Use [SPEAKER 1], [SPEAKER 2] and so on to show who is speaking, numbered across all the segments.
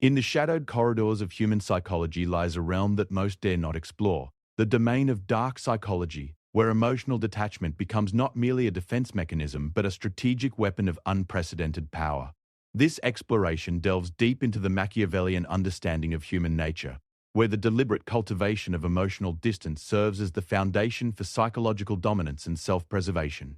[SPEAKER 1] In the shadowed corridors of human psychology lies a realm that most dare not explore, the domain of dark psychology, where emotional detachment becomes not merely a defense mechanism but a strategic weapon of unprecedented power. This exploration delves deep into the Machiavellian understanding of human nature, where the deliberate cultivation of emotional distance serves as the foundation for psychological dominance and self-preservation.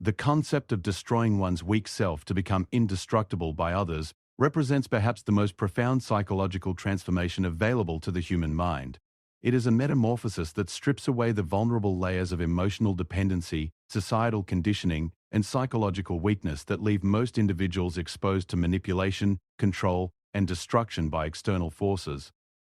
[SPEAKER 1] The concept of destroying one's weak self to become indestructible by others represents perhaps the most profound psychological transformation available to the human mind. It is a metamorphosis that strips away the vulnerable layers of emotional dependency, societal conditioning, and psychological weakness that leave most individuals exposed to manipulation, control, and destruction by external forces.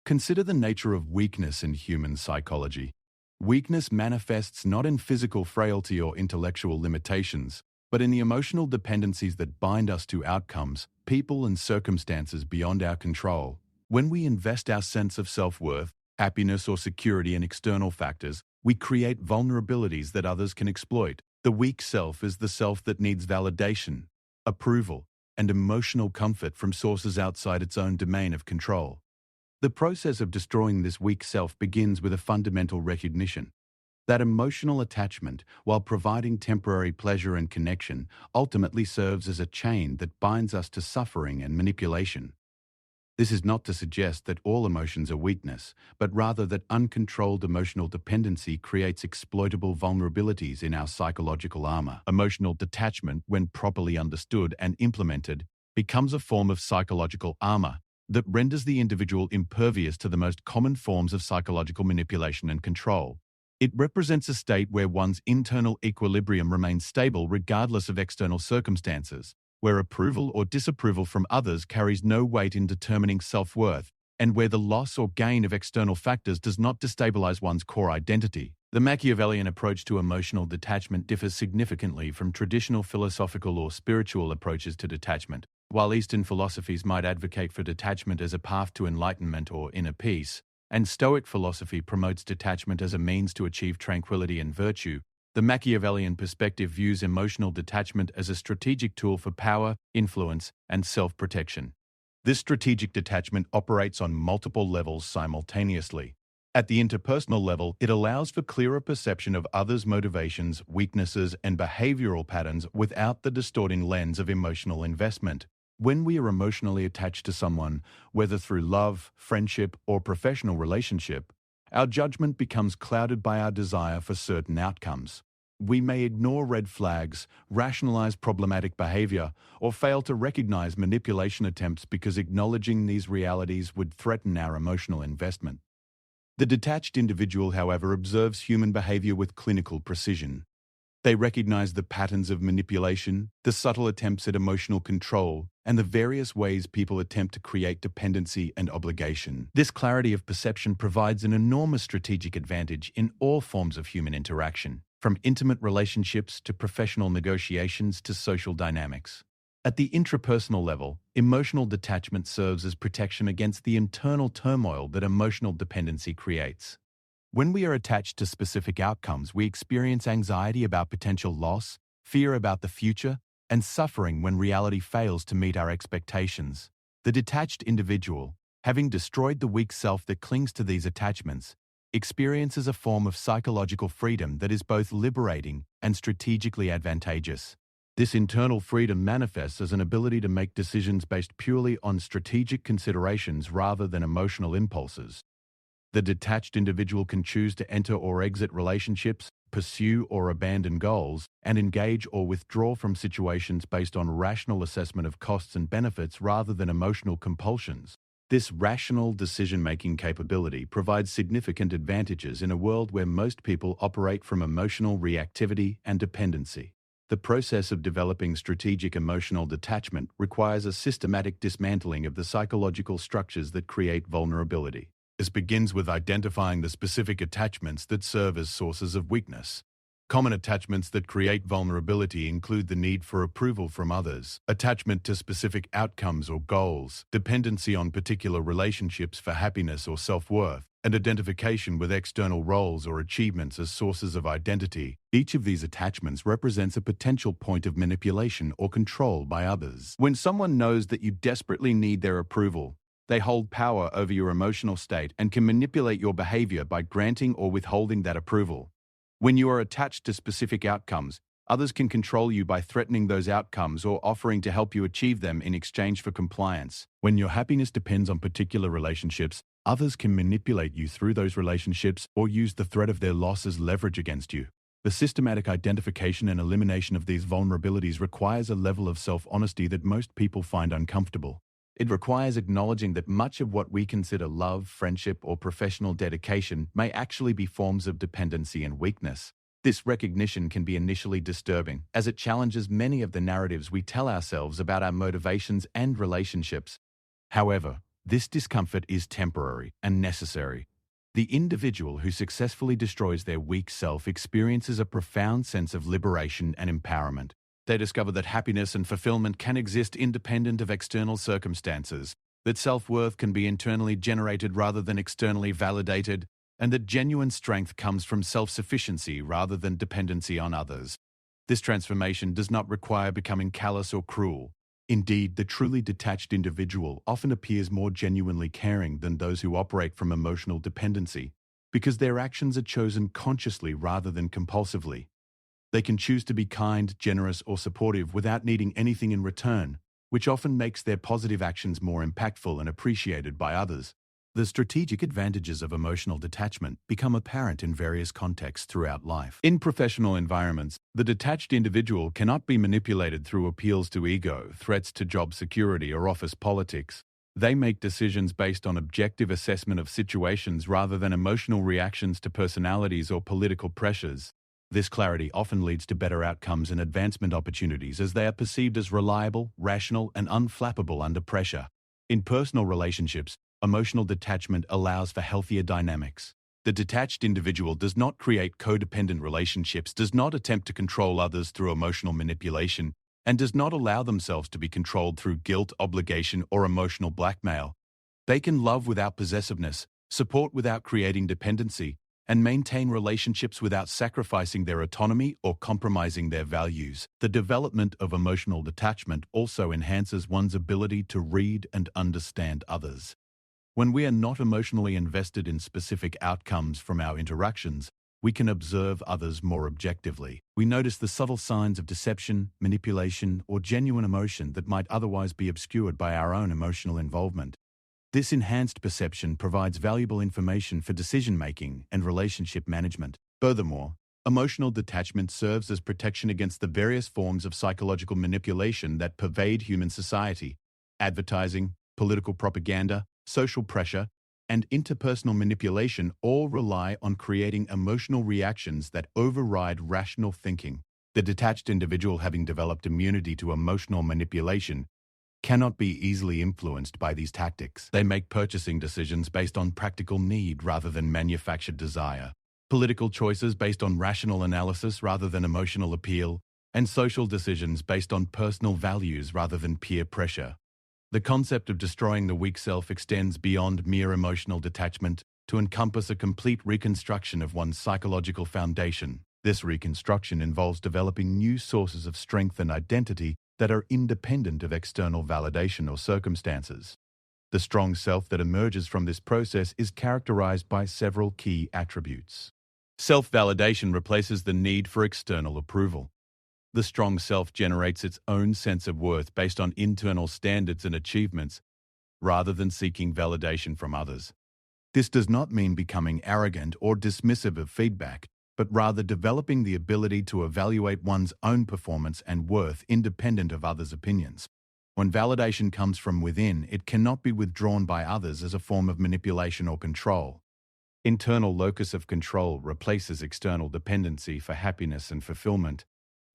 [SPEAKER 1] Consider the nature of weakness in human psychology. Weakness manifests not in physical frailty or intellectual limitations, but in the emotional dependencies that bind us to outcomes, people, and circumstances beyond our control. When we invest our sense of self-worth, happiness, or security in external factors, we create vulnerabilities that others can exploit. The weak self is the self that needs validation, approval, and emotional comfort from sources outside its own domain of control. The process of destroying this weak self begins with a fundamental recognition that emotional attachment, while providing temporary pleasure and connection, ultimately serves as a chain that binds us to suffering and manipulation. This is not to suggest that all emotions are weakness, but rather that uncontrolled emotional dependency creates exploitable vulnerabilities in our psychological armor. Emotional detachment, when properly understood and implemented, becomes a form of psychological armor that renders the individual impervious to the most common forms of psychological manipulation and control. It represents a state where one's internal equilibrium remains stable regardless of external circumstances, where approval or disapproval from others carries no weight in determining self-worth, and where the loss or gain of external factors does not destabilize one's core identity. The Machiavellian approach to emotional detachment differs significantly from traditional philosophical or spiritual approaches to detachment. While Eastern philosophies might advocate for detachment as a path to enlightenment or inner peace, and Stoic philosophy promotes detachment as a means to achieve tranquility and virtue, the Machiavellian perspective views emotional detachment as a strategic tool for power, influence, and self-protection. This strategic detachment operates on multiple levels simultaneously. At the interpersonal level, it allows for clearer perception of others' motivations, weaknesses, and behavioral patterns without the distorting lens of emotional investment. When we are emotionally attached to someone, whether through love, friendship, or professional relationship, our judgment becomes clouded by our desire for certain outcomes. We may ignore red flags, rationalize problematic behavior, or fail to recognize manipulation attempts because acknowledging these realities would threaten our emotional investment. The detached individual, however, observes human behavior with clinical precision. They recognize the patterns of manipulation, the subtle attempts at emotional control, and the various ways people attempt to create dependency and obligation. This clarity of perception provides an enormous strategic advantage in all forms of human interaction, from intimate relationships to professional negotiations to social dynamics. At the intrapersonal level, emotional detachment serves as protection against the internal turmoil that emotional dependency creates. When we are attached to specific outcomes, we experience anxiety about potential loss, fear about the future, and suffering when reality fails to meet our expectations. The detached individual, having destroyed the weak self that clings to these attachments, experiences a form of psychological freedom that is both liberating and strategically advantageous. This internal freedom manifests as an ability to make decisions based purely on strategic considerations rather than emotional impulses. The detached individual can choose to enter or exit relationships, pursue or abandon goals, and engage or withdraw from situations based on rational assessment of costs and benefits rather than emotional compulsions. This rational decision-making capability provides significant advantages in a world where most people operate from emotional reactivity and dependency. The process of developing strategic emotional detachment requires a systematic dismantling of the psychological structures that create vulnerability. This begins with identifying the specific attachments that serve as sources of weakness. Common attachments that create vulnerability include the need for approval from others, attachment to specific outcomes or goals, dependency on particular relationships for happiness or self-worth, and identification with external roles or achievements as sources of identity. Each of these attachments represents a potential point of manipulation or control by others. When someone knows that you desperately need their approval, They hold power over your emotional state and can manipulate your behavior by granting or withholding that approval. When you are attached to specific outcomes, others can control you by threatening those outcomes or offering to help you achieve them in exchange for compliance. When your happiness depends on particular relationships, others can manipulate you through those relationships or use the threat of their loss as leverage against you. The systematic identification and elimination of these vulnerabilities requires a level of self-honesty that most people find uncomfortable. It requires acknowledging that much of what we consider love, friendship, or professional dedication may actually be forms of dependency and weakness. This recognition can be initially disturbing, as it challenges many of the narratives we tell ourselves about our motivations and relationships. However, this discomfort is temporary and necessary. The individual who successfully destroys their weak self experiences a profound sense of liberation and empowerment. They discover that happiness and fulfillment can exist independent of external circumstances, that self-worth can be internally generated rather than externally validated, and that genuine strength comes from self-sufficiency rather than dependency on others. This transformation does not require becoming callous or cruel. Indeed, the truly detached individual often appears more genuinely caring than those who operate from emotional dependency, because their actions are chosen consciously rather than compulsively. They can choose to be kind, generous, or supportive without needing anything in return, which often makes their positive actions more impactful and appreciated by others. The strategic advantages of emotional detachment become apparent in various contexts throughout life. In professional environments, the detached individual cannot be manipulated through appeals to ego, threats to job security, or office politics. They make decisions based on objective assessment of situations rather than emotional reactions to personalities or political pressures. This clarity often leads to better outcomes and advancement opportunities as they are perceived as reliable, rational, and unflappable under pressure. In personal relationships, emotional detachment allows for healthier dynamics. The detached individual does not create codependent relationships, does not attempt to control others through emotional manipulation, and does not allow themselves to be controlled through guilt, obligation, or emotional blackmail. They can love without possessiveness, support without creating dependency, and maintain relationships without sacrificing their autonomy or compromising their values. The development of emotional detachment also enhances one's ability to read and understand others. When we are not emotionally invested in specific outcomes from our interactions, we can observe others more objectively. We notice the subtle signs of deception, manipulation, or genuine emotion that might otherwise be obscured by our own emotional involvement. This enhanced perception provides valuable information for decision-making and relationship management. Furthermore, emotional detachment serves as protection against the various forms of psychological manipulation that pervade human society. Advertising, political propaganda, social pressure, and interpersonal manipulation all rely on creating emotional reactions that override rational thinking. The detached individual, having developed immunity to emotional manipulation, cannot be easily influenced by these tactics. They make purchasing decisions based on practical need rather than manufactured desire, political choices based on rational analysis rather than emotional appeal, and social decisions based on personal values rather than peer pressure. The concept of destroying the weak self extends beyond mere emotional detachment to encompass a complete reconstruction of one's psychological foundation. This reconstruction involves developing new sources of strength and identity that are independent of external validation or circumstances. The strong self that emerges from this process is characterized by several key attributes. Self-validation replaces the need for external approval. The strong self generates its own sense of worth based on internal standards and achievements, rather than seeking validation from others. This does not mean becoming arrogant or dismissive of feedback, but rather developing the ability to evaluate one's own performance and worth independent of others' opinions. When validation comes from within, it cannot be withdrawn by others as a form of manipulation or control. Internal locus of control replaces external dependency for happiness and fulfillment.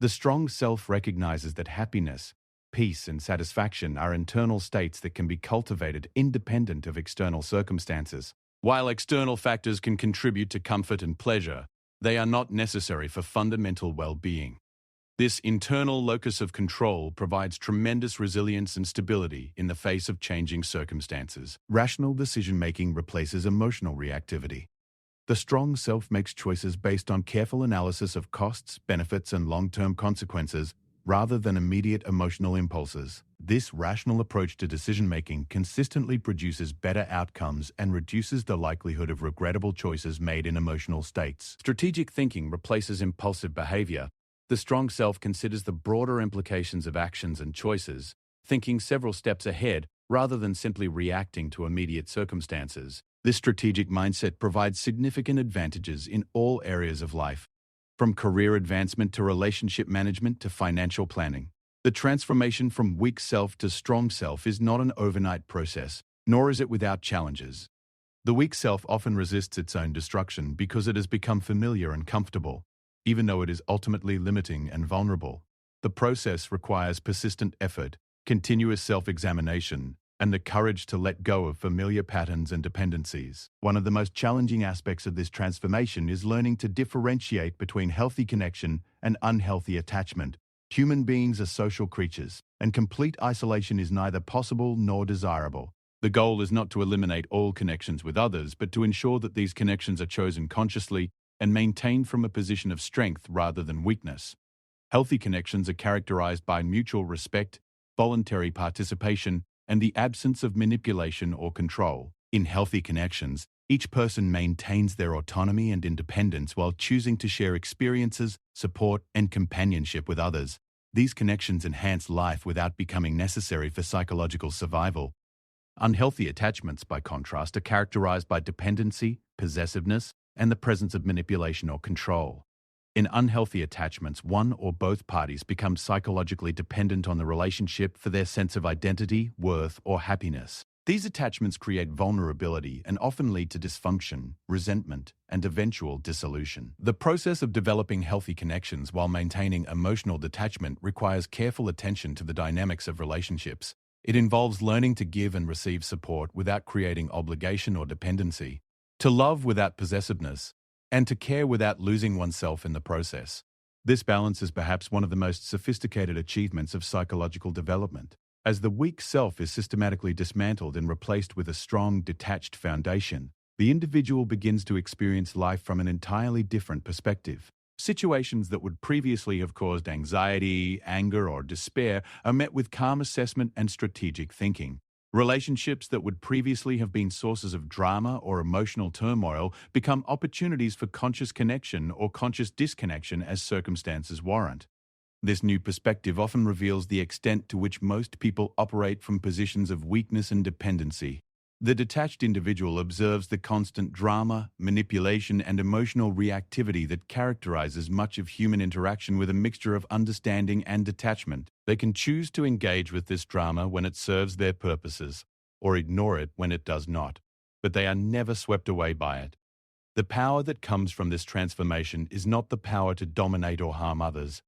[SPEAKER 1] The strong self recognizes that happiness, peace, and satisfaction are internal states that can be cultivated independent of external circumstances. While external factors can contribute to comfort and pleasure, they are not necessary for fundamental well-being. This internal locus of control provides tremendous resilience and stability in the face of changing circumstances. Rational decision-making replaces emotional reactivity. The strong self makes choices based on careful analysis of costs, benefits, and long-term consequences, rather than immediate emotional impulses. This rational approach to decision-making consistently produces better outcomes and reduces the likelihood of regrettable choices made in emotional states. Strategic thinking replaces impulsive behavior. The strong self considers the broader implications of actions and choices, thinking several steps ahead rather than simply reacting to immediate circumstances. This strategic mindset provides significant advantages in all areas of life, from career advancement to relationship management to financial planning. The transformation from weak self to strong self is not an overnight process, nor is it without challenges. The weak self often resists its own destruction because it has become familiar and comfortable, even though it is ultimately limiting and vulnerable. The process requires persistent effort, continuous self-examination, and the courage to let go of familiar patterns and dependencies. One of the most challenging aspects of this transformation is learning to differentiate between healthy connection and unhealthy attachment. Human beings are social creatures, and complete isolation is neither possible nor desirable. The goal is not to eliminate all connections with others, but to ensure that these connections are chosen consciously and maintained from a position of strength rather than weakness. Healthy connections are characterized by mutual respect, voluntary participation, and the absence of manipulation or control. In healthy connections, each person maintains their autonomy and independence while choosing to share experiences, support, and companionship with others. These connections enhance life without becoming necessary for psychological survival. Unhealthy attachments, by contrast, are characterized by dependency, possessiveness, and the presence of manipulation or control. In unhealthy attachments, one or both parties become psychologically dependent on the relationship for their sense of identity, worth, or happiness. These attachments create vulnerability and often lead to dysfunction, resentment, and eventual dissolution. The process of developing healthy connections while maintaining emotional detachment requires careful attention to the dynamics of relationships. It involves learning to give and receive support without creating obligation or dependency, to love without possessiveness, and to care without losing oneself in the process. This balance is perhaps one of the most sophisticated achievements of psychological development. As the weak self is systematically dismantled and replaced with a strong, detached foundation, the individual begins to experience life from an entirely different perspective. Situations that would previously have caused anxiety, anger, or despair are met with calm assessment and strategic thinking. Relationships that would previously have been sources of drama or emotional turmoil become opportunities for conscious connection or conscious disconnection as circumstances warrant. This new perspective often reveals the extent to which most people operate from positions of weakness and dependency. The detached individual observes the constant drama, manipulation, and emotional reactivity that characterizes much of human interaction with a mixture of understanding and detachment. They can choose to engage with this drama when it serves their purposes, or ignore it when it does not, but they are never swept away by it. The power that comes from this transformation is not the power to dominate or harm others,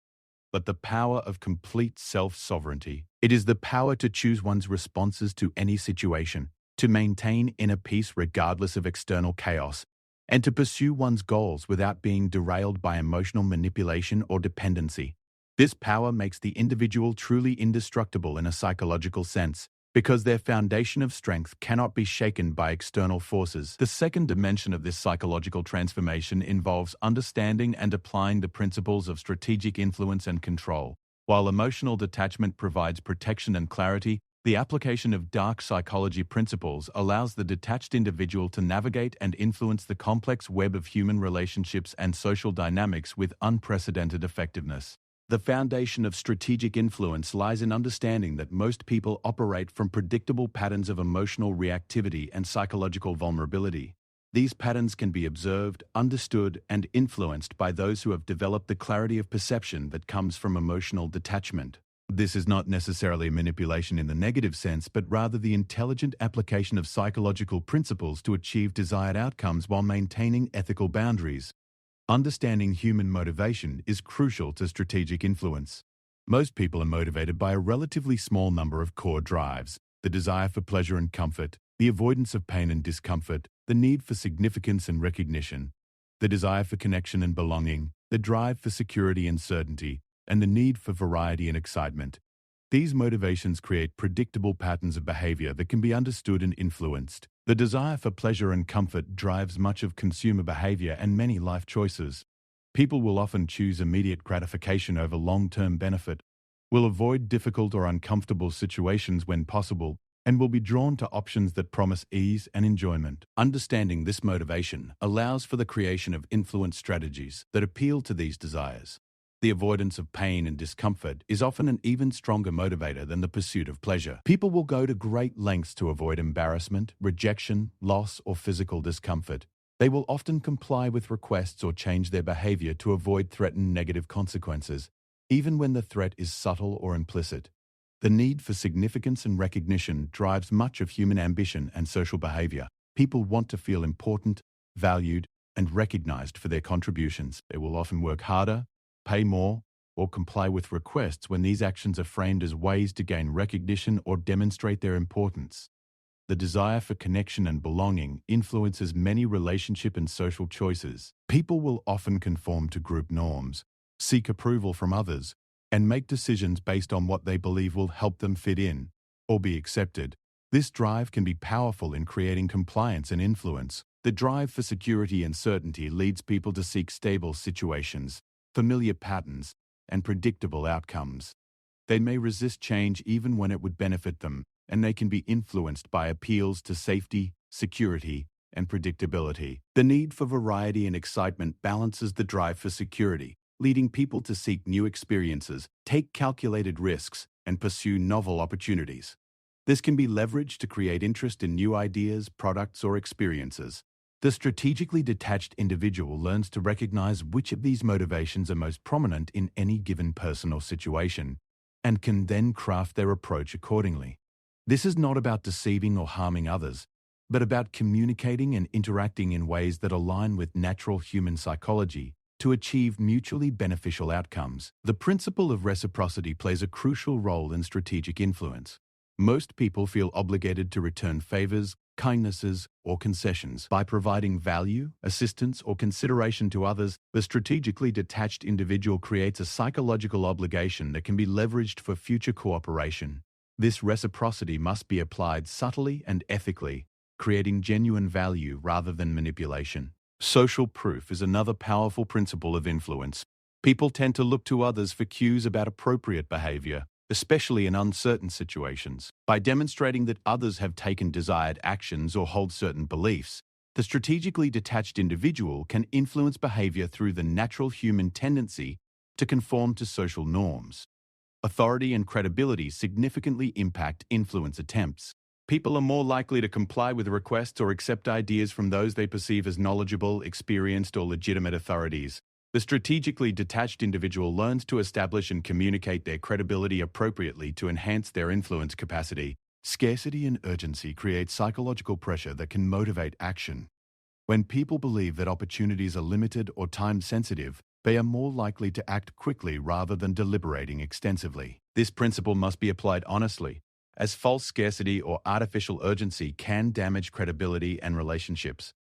[SPEAKER 1] but the power of complete self-sovereignty. It is the power to choose one's responses to any situation, to maintain inner peace regardless of external chaos, and to pursue one's goals without being derailed by emotional manipulation or dependency. This power makes the individual truly indestructible in a psychological sense, because their foundation of strength cannot be shaken by external forces. The second dimension of this psychological transformation involves understanding and applying the principles of strategic influence and control. While emotional detachment provides protection and clarity, the application of dark psychology principles allows the detached individual to navigate and influence the complex web of human relationships and social dynamics with unprecedented effectiveness. The foundation of strategic influence lies in understanding that most people operate from predictable patterns of emotional reactivity and psychological vulnerability. These patterns can be observed, understood, and influenced by those who have developed the clarity of perception that comes from emotional detachment. This is not necessarily manipulation in the negative sense, but rather the intelligent application of psychological principles to achieve desired outcomes while maintaining ethical boundaries. Understanding human motivation is crucial to strategic influence. Most people are motivated by a relatively small number of core drives: the desire for pleasure and comfort, the avoidance of pain and discomfort, the need for significance and recognition, the desire for connection and belonging, the drive for security and certainty, and the need for variety and excitement. These motivations create predictable patterns of behavior that can be understood and influenced. The desire for pleasure and comfort drives much of consumer behavior and many life choices. People will often choose immediate gratification over long-term benefit, will avoid difficult or uncomfortable situations when possible, and will be drawn to options that promise ease and enjoyment. Understanding this motivation allows for the creation of influence strategies that appeal to these desires. The avoidance of pain and discomfort is often an even stronger motivator than the pursuit of pleasure. People will go to great lengths to avoid embarrassment, rejection, loss, or physical discomfort. They will often comply with requests or change their behavior to avoid threatened negative consequences, even when the threat is subtle or implicit. The need for significance and recognition drives much of human ambition and social behavior. People want to feel important, valued, and recognized for their contributions. They will often work harder, pay more, or comply with requests when these actions are framed as ways to gain recognition or demonstrate their importance. The desire for connection and belonging influences many relationship and social choices. People will often conform to group norms, seek approval from others, and make decisions based on what they believe will help them fit in or be accepted. This drive can be powerful in creating compliance and influence. The drive for security and certainty leads people to seek stable situations, familiar patterns, and predictable outcomes. They may resist change even when it would benefit them, and they can be influenced by appeals to safety, security, and predictability. The need for variety and excitement balances the drive for security, leading people to seek new experiences, take calculated risks, and pursue novel opportunities. This can be leveraged to create interest in new ideas, products, or experiences. The strategically detached individual learns to recognize which of these motivations are most prominent in any given person or situation, and can then craft their approach accordingly. This is not about deceiving or harming others, but about communicating and interacting in ways that align with natural human psychology to achieve mutually beneficial outcomes. The principle of reciprocity plays a crucial role in strategic influence. Most people feel obligated to return favors, kindnesses, or concessions. By providing value, assistance, or consideration to others, the strategically detached individual creates a psychological obligation that can be leveraged for future cooperation. This reciprocity must be applied subtly and ethically, creating genuine value rather than manipulation. Social proof is another powerful principle of influence. People tend to look to others for cues about appropriate behavior, especially in uncertain situations. By demonstrating that others have taken desired actions or hold certain beliefs, the strategically detached individual can influence behavior through the natural human tendency to conform to social norms. Authority and credibility significantly impact influence attempts. People are more likely to comply with requests or accept ideas from those they perceive as knowledgeable, experienced, or legitimate authorities. The strategically detached individual learns to establish and communicate their credibility appropriately to enhance their influence capacity. Scarcity and urgency create psychological pressure that can motivate action. When people believe that opportunities are limited or time-sensitive, they are more likely to act quickly rather than deliberating extensively. This principle must be applied honestly, as false scarcity or artificial urgency can damage credibility and relationships.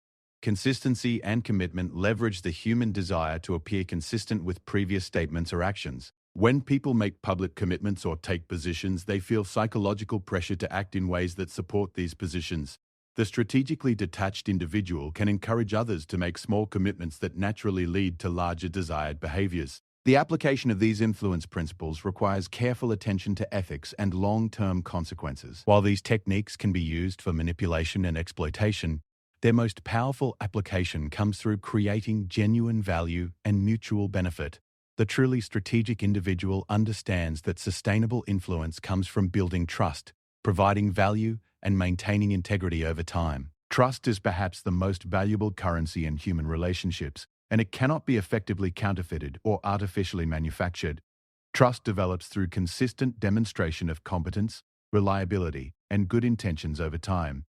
[SPEAKER 1] Consistency and commitment leverage the human desire to appear consistent with previous statements or actions. When people make public commitments or take positions, they feel psychological pressure to act in ways that support these positions. The strategically detached individual can encourage others to make small commitments that naturally lead to larger desired behaviors. The application of these influence principles requires careful attention to ethics and long-term consequences. While these techniques can be used for manipulation and exploitation, their most powerful application comes through creating genuine value and mutual benefit. The truly strategic individual understands that sustainable influence comes from building trust, providing value, and maintaining integrity over time. Trust is perhaps the most valuable currency in human relationships, and it cannot be effectively counterfeited or artificially manufactured. Trust develops through consistent demonstration of competence, reliability, and good intentions over time.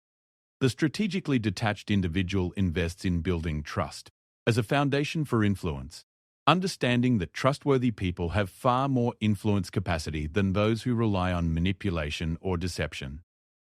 [SPEAKER 1] The strategically detached individual invests in building trust as a foundation for influence, understanding that trustworthy people have far more influence capacity than those who rely on manipulation or deception.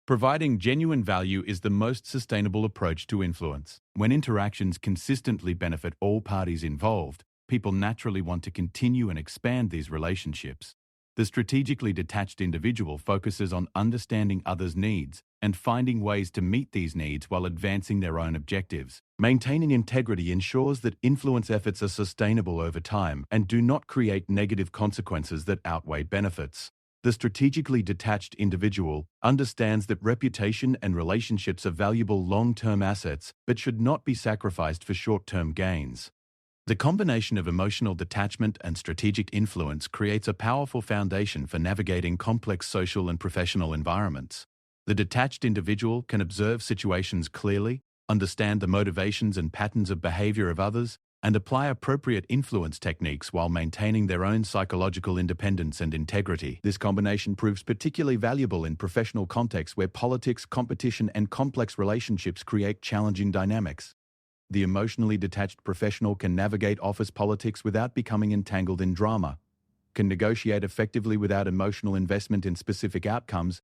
[SPEAKER 1] Providing genuine value is the most sustainable approach to influence. When interactions consistently benefit all parties involved, people naturally want to continue and expand these relationships. The strategically detached individual focuses on understanding others' needs and finding ways to meet these needs while advancing their own objectives. Maintaining integrity ensures that influence efforts are sustainable over time and do not create negative consequences that outweigh benefits. The strategically detached individual understands that reputation and relationships are valuable long-term assets but should not be sacrificed for short-term gains. The combination of emotional detachment and strategic influence creates a powerful foundation for navigating complex social and professional environments. The detached individual can observe situations clearly, understand the motivations and patterns of behavior of others, and apply appropriate influence techniques while maintaining their own psychological independence and integrity. This combination proves particularly valuable in professional contexts where politics, competition, and complex relationships create challenging dynamics. The emotionally detached professional can navigate office politics without becoming entangled in drama, can negotiate effectively without emotional investment in specific outcomes,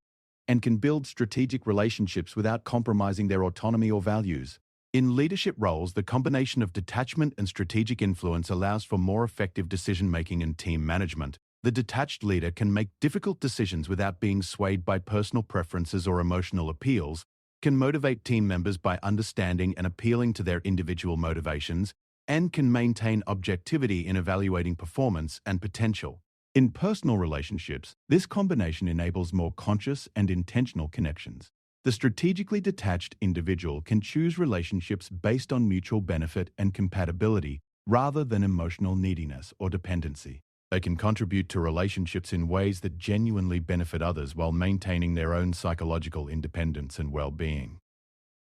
[SPEAKER 1] and can build strategic relationships without compromising their autonomy or values. In leadership roles, the combination of detachment and strategic influence allows for more effective decision-making and team management. The detached leader can make difficult decisions without being swayed by personal preferences or emotional appeals, can motivate team members by understanding and appealing to their individual motivations, and can maintain objectivity in evaluating performance and potential. In personal relationships, this combination enables more conscious and intentional connections. The strategically detached individual can choose relationships based on mutual benefit and compatibility rather than emotional neediness or dependency. They can contribute to relationships in ways that genuinely benefit others while maintaining their own psychological independence and well-being.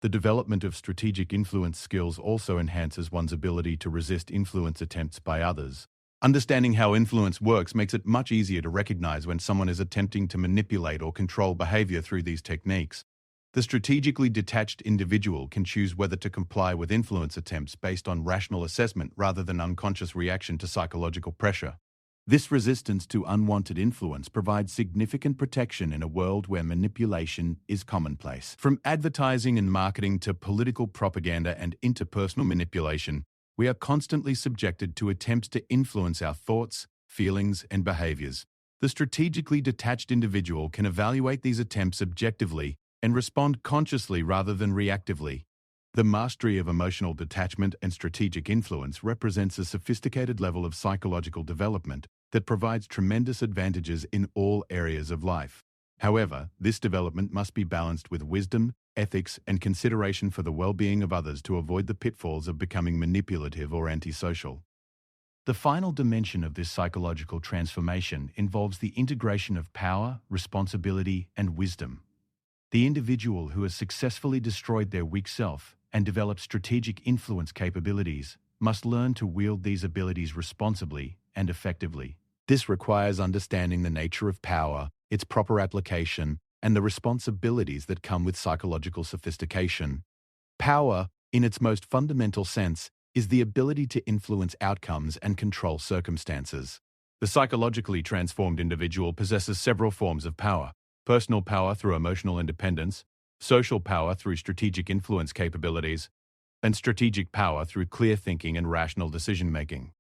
[SPEAKER 1] The development of strategic influence skills also enhances one's ability to resist influence attempts by others. Understanding how influence works makes it much easier to recognize when someone is attempting to manipulate or control behavior through these techniques. The strategically detached individual can choose whether to comply with influence attempts based on rational assessment rather than unconscious reaction to psychological pressure. This resistance to unwanted influence provides significant protection in a world where manipulation is commonplace. From advertising and marketing to political propaganda and interpersonal manipulation, we are constantly subjected to attempts to influence our thoughts, feelings, and behaviors. The strategically detached individual can evaluate these attempts objectively and respond consciously rather than reactively. The mastery of emotional detachment and strategic influence represents a sophisticated level of psychological development that provides tremendous advantages in all areas of life. However, this development must be balanced with wisdom, ethics, and consideration for the well-being of others to avoid the pitfalls of becoming manipulative or antisocial. The final dimension of this psychological transformation involves the integration of power, responsibility, and wisdom. The individual who has successfully destroyed their weak self and developed strategic influence capabilities must learn to wield these abilities responsibly and effectively. This requires understanding the nature of power, its proper application, and the responsibilities that come with psychological sophistication. Power, in its most fundamental sense, is the ability to influence outcomes and control circumstances. The psychologically transformed individual possesses several forms of power: personal power through emotional independence, social power through strategic influence capabilities, and strategic power through clear thinking and rational decision-making.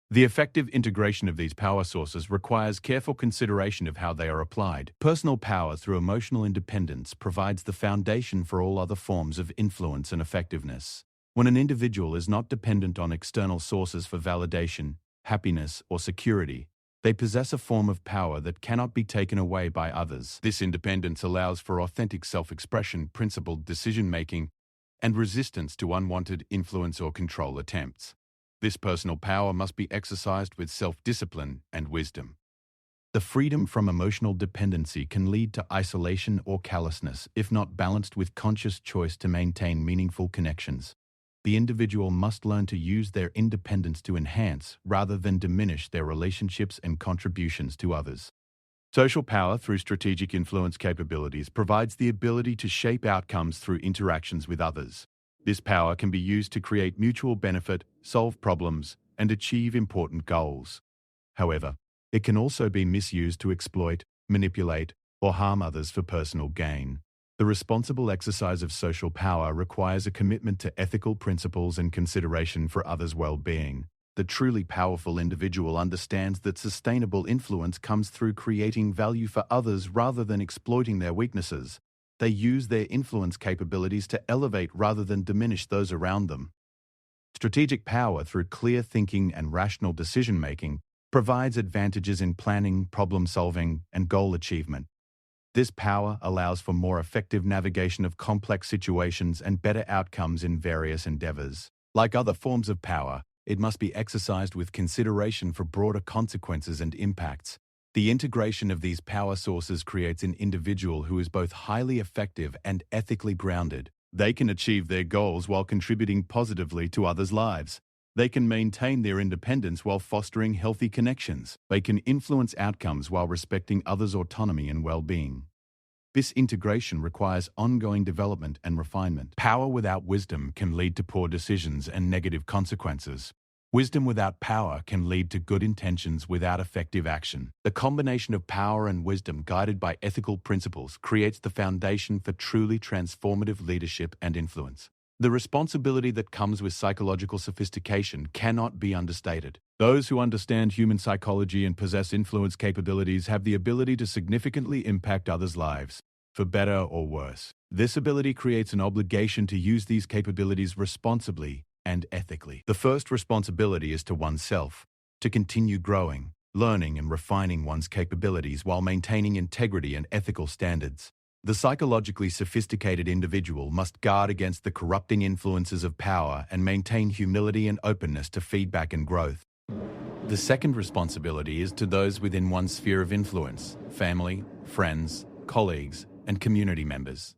[SPEAKER 1] The effective integration of these power sources requires careful consideration of how they are applied. Personal power through emotional independence provides the foundation for all other forms of influence and effectiveness. When an individual is not dependent on external sources for validation, happiness, or security, they possess a form of power that cannot be taken away by others. This independence allows for authentic self-expression, principled decision-making, and resistance to unwanted influence or control attempts. This personal power must be exercised with self-discipline and wisdom. The freedom from emotional dependency can lead to isolation or callousness if not balanced with conscious choice to maintain meaningful connections. The individual must learn to use their independence to enhance rather than diminish their relationships and contributions to others. Social power through strategic influence capabilities provides the ability to shape outcomes through interactions with others. This power can be used to create mutual benefit, solve problems, and achieve important goals. However, it can also be misused to exploit, manipulate, or harm others for personal gain. The responsible exercise of social power requires a commitment to ethical principles and consideration for others' well-being. The truly powerful individual understands that sustainable influence comes through creating value for others rather than exploiting their weaknesses. They use their influence capabilities to elevate rather than diminish those around them. Strategic power through clear thinking and rational decision-making provides advantages in planning, problem-solving, and goal achievement. This power allows for more effective navigation of complex situations and better outcomes in various endeavors. Like other forms of power, it must be exercised with consideration for broader consequences and impacts. The integration of these power sources creates an individual who is both highly effective and ethically grounded. They can achieve their goals while contributing positively to others' lives. They can maintain their independence while fostering healthy connections. They can influence outcomes while respecting others' autonomy and well-being. This integration requires ongoing development and refinement. Power without wisdom can lead to poor decisions and negative consequences. Wisdom without power can lead to good intentions without effective action. The combination of power and wisdom guided by ethical principles creates the foundation for truly transformative leadership and influence. The responsibility that comes with psychological sophistication cannot be understated. Those who understand human psychology and possess influence capabilities have the ability to significantly impact others' lives, for better or worse. This ability creates an obligation to use these capabilities responsibly and ethically. The first responsibility is to oneself, to continue growing, learning, and refining one's capabilities while maintaining integrity and ethical standards. The psychologically sophisticated individual must guard against the corrupting influences of power and maintain humility and openness to feedback and growth. The second responsibility is to those within one's sphere of influence: family, friends, colleagues, and community members.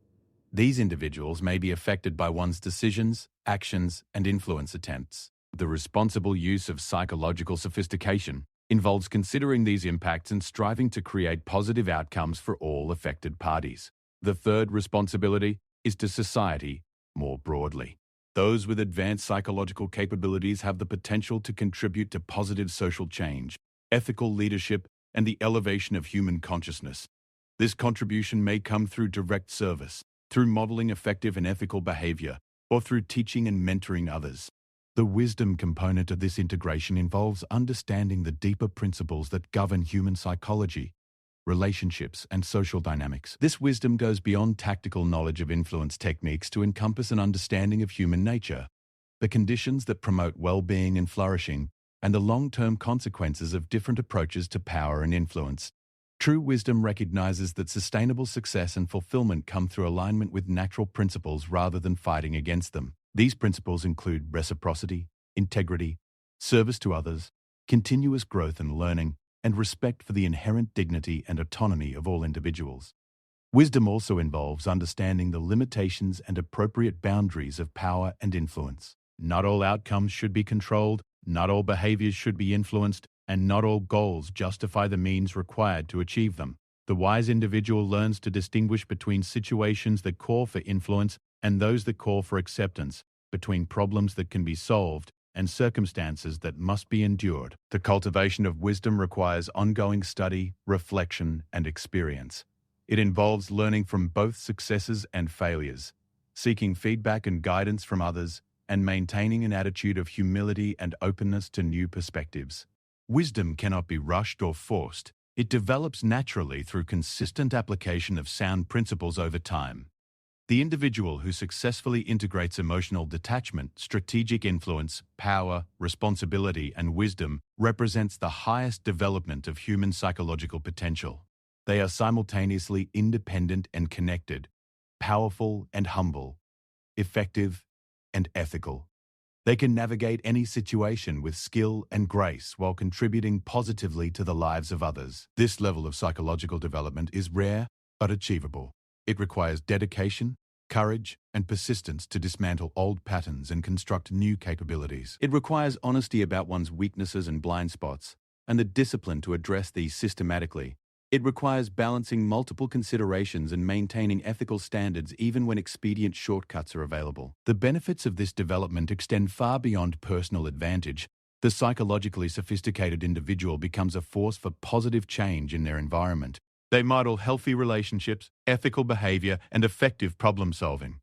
[SPEAKER 1] These individuals may be affected by one's decisions, actions, and influence attempts. The responsible use of psychological sophistication involves considering these impacts and striving to create positive outcomes for all affected parties. The third responsibility is to society more broadly. Those with advanced psychological capabilities have the potential to contribute to positive social change, ethical leadership, and the elevation of human consciousness. This contribution may come through direct service, through modeling effective and ethical behavior, or through teaching and mentoring others. The wisdom component of this integration involves understanding the deeper principles that govern human psychology, relationships, and social dynamics. This wisdom goes beyond tactical knowledge of influence techniques to encompass an understanding of human nature, the conditions that promote well-being and flourishing, and the long-term consequences of different approaches to power and influence. True wisdom recognizes that sustainable success and fulfillment come through alignment with natural principles rather than fighting against them. These principles include reciprocity, integrity, service to others, continuous growth and learning, and respect for the inherent dignity and autonomy of all individuals. Wisdom also involves understanding the limitations and appropriate boundaries of power and influence. Not all outcomes should be controlled, not all behaviors should be influenced, and not all goals justify the means required to achieve them. The wise individual learns to distinguish between situations that call for influence and those that call for acceptance, between problems that can be solved and circumstances that must be endured. The cultivation of wisdom requires ongoing study, reflection, and experience. It involves learning from both successes and failures, seeking feedback and guidance from others, and maintaining an attitude of humility and openness to new perspectives. Wisdom cannot be rushed or forced. It develops naturally through consistent application of sound principles over time. The individual who successfully integrates emotional detachment, strategic influence, power, responsibility, and wisdom represents the highest development of human psychological potential. They are simultaneously independent and connected, powerful and humble, effective and ethical. They can navigate any situation with skill and grace while contributing positively to the lives of others. This level of psychological development is rare but achievable. It requires dedication, courage, and persistence to dismantle old patterns and construct new capabilities. It requires honesty about one's weaknesses and blind spots, and the discipline to address these systematically. It requires balancing multiple considerations and maintaining ethical standards even when expedient shortcuts are available. The benefits of this development extend far beyond personal advantage. The psychologically sophisticated individual becomes a force for positive change in their environment. They model healthy relationships, ethical behavior, and effective problem-solving.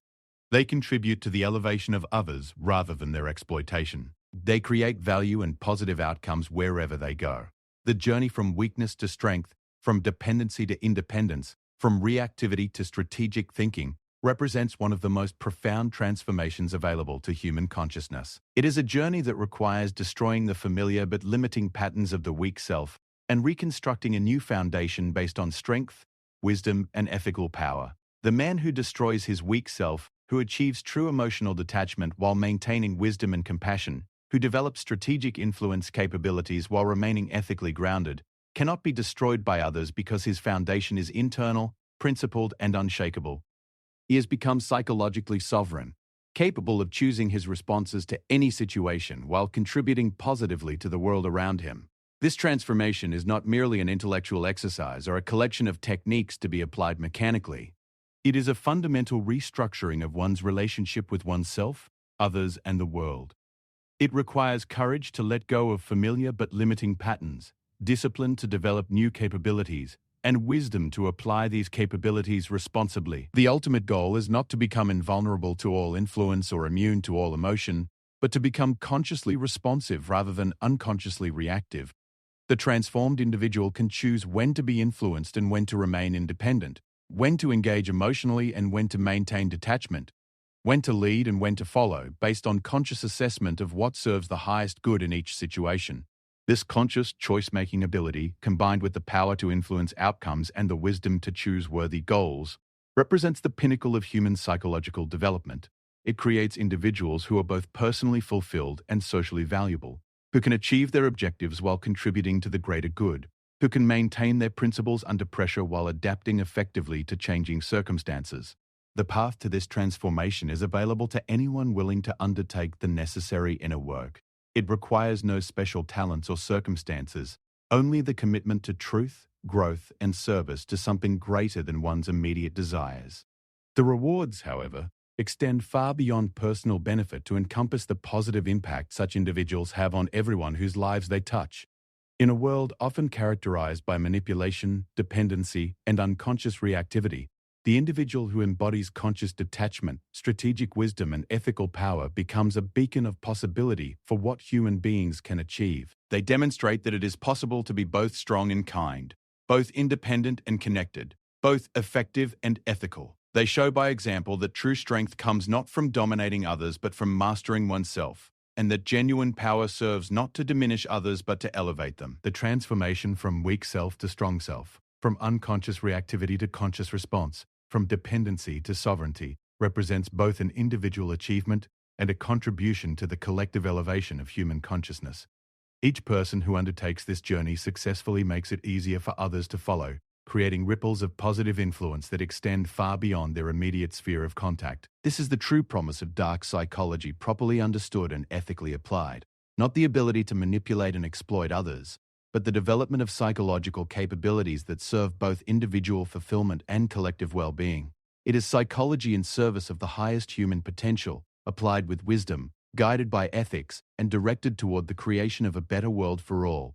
[SPEAKER 1] They contribute to the elevation of others rather than their exploitation. They create value and positive outcomes wherever they go. The journey from weakness to strength, from dependency to independence, from reactivity to strategic thinking, represents one of the most profound transformations available to human consciousness. It is a journey that requires destroying the familiar but limiting patterns of the weak self and reconstructing a new foundation based on strength, wisdom, and ethical power. The man who destroys his weak self, who achieves true emotional detachment while maintaining wisdom and compassion, who develops strategic influence capabilities while remaining ethically grounded, cannot be destroyed by others because his foundation is internal, principled, and unshakable. He has become psychologically sovereign, capable of choosing his responses to any situation while contributing positively to the world around him. This transformation is not merely an intellectual exercise or a collection of techniques to be applied mechanically. It is a fundamental restructuring of one's relationship with oneself, others, and the world. It requires courage to let go of familiar but limiting patterns, discipline to develop new capabilities, and wisdom to apply these capabilities responsibly. The ultimate goal is not to become invulnerable to all influence or immune to all emotion, but to become consciously responsive rather than unconsciously reactive. The transformed individual can choose when to be influenced and when to remain independent, when to engage emotionally and when to maintain detachment, when to lead and when to follow, based on conscious assessment of what serves the highest good in each situation. This conscious choice-making ability, combined with the power to influence outcomes and the wisdom to choose worthy goals, represents the pinnacle of human psychological development. It creates individuals who are both personally fulfilled and socially valuable, who can achieve their objectives while contributing to the greater good, who can maintain their principles under pressure while adapting effectively to changing circumstances. The path to this transformation is available to anyone willing to undertake the necessary inner work. It requires no special talents or circumstances, only the commitment to truth, growth, and service to something greater than one's immediate desires. The rewards, however, extend far beyond personal benefit to encompass the positive impact such individuals have on everyone whose lives they touch. In a world often characterized by manipulation, dependency, and unconscious reactivity, the individual who embodies conscious detachment, strategic wisdom, and ethical power becomes a beacon of possibility for what human beings can achieve. They demonstrate that it is possible to be both strong and kind, both independent and connected, both effective and ethical. They show by example that true strength comes not from dominating others but from mastering oneself, and that genuine power serves not to diminish others but to elevate them. The transformation from weak self to strong self, from unconscious reactivity to conscious response, from dependency to sovereignty, represents both an individual achievement and a contribution to the collective elevation of human consciousness. Each person who undertakes this journey successfully makes it easier for others to follow, creating ripples of positive influence that extend far beyond their immediate sphere of contact. This is the true promise of dark psychology properly understood and ethically applied. Not the ability to manipulate and exploit others, but the development of psychological capabilities that serve both individual fulfillment and collective well-being. It is psychology in service of the highest human potential, applied with wisdom, guided by ethics, and directed toward the creation of a better world for all.